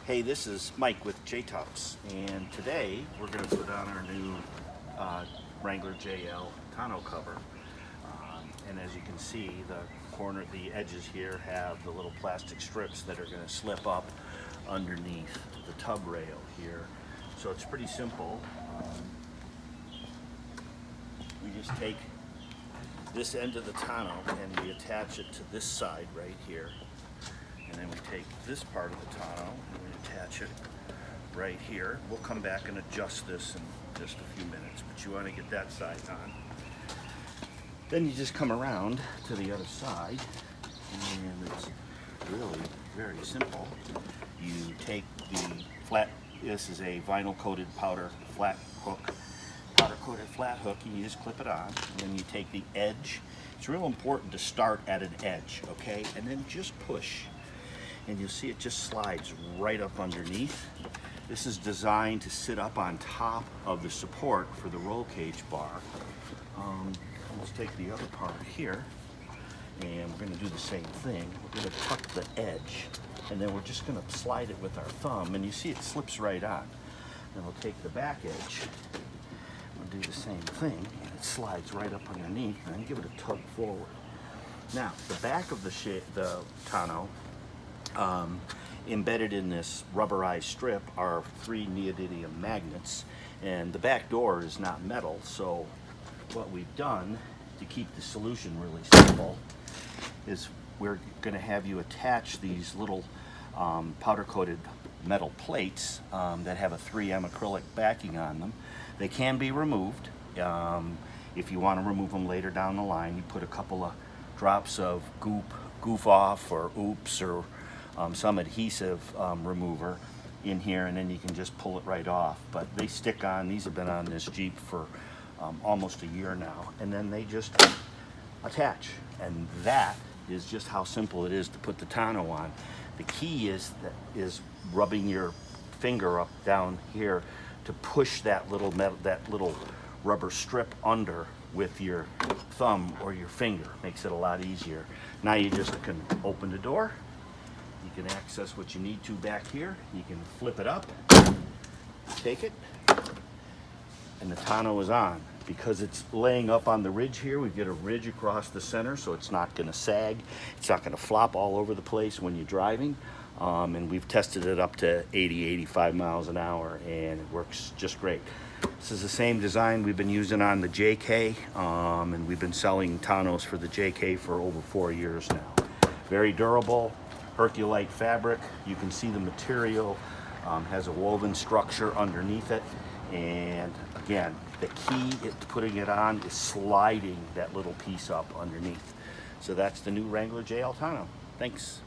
Hey, this is Mike with J-Tups, and today we're going to put on our new Wrangler JL tonneau cover. And as you can see, the edges here have the little plastic strips that are going to slip up underneath the tub rail here. So it's pretty simple. We just take this end of the tonneau and we attach it to this side right here. And then we take this part of the tonneau and we attach it right here. We'll come back and adjust this in just a few minutes, but you want to get that side on. Then you just come around to the other side, and it's really very simple. You take the flat, this is a vinyl coated powder flat hook, powder coated flat hook, and you just clip it on, and then you take the edge. It's real important to start at an edge, okay? And then just push. And you'll see it just slides right up underneath. This is designed to sit up on top of the support for the roll cage bar. Let's take the other part here, and we're going to do the same thing. We're going to tuck the edge, and then we're just going to slide it with our thumb, and you see it slips right on. Then we'll take the back edge, we'll do the same thing, and it slides right up underneath, and then give it a tug forward. Now, the back of the tonneau, embedded in this rubberized strip are 3 neodymium magnets, and the back door is not metal, so what we've done to keep the solution really simple is we're going to have you attach these little powder coated metal plates that have a 3M acrylic backing on them. They can be removed. If you want to remove them later down the line, you put a couple of drops of goof off or oops or some adhesive remover in here, and then you can just pull it right off. But they stick on. These have been on this Jeep for almost a year now, and then they just attach. And that is just how simple it is to put the tonneau on. The key is rubbing your finger up down here to push that little rubber strip under with your thumb or your finger. Makes it a lot easier. Now you just can open the door. You can access what you need to back here. You can flip it up, take it, and the tonneau is on. Because it's laying up on the ridge here, we get a ridge across the center, so it's not going to sag. It's not going to flop all over the place when you're driving. And we've tested it up to 80, 85 miles an hour, and it works just great. This is the same design we've been using on the JK, and we've been selling tonneaus for the JK for over 4 years now. Very durable, Herculite fabric. You can see the material has a woven structure underneath it. And again, the key to putting it on is sliding that little piece up underneath. So that's the new Wrangler JL tonneau. Thanks.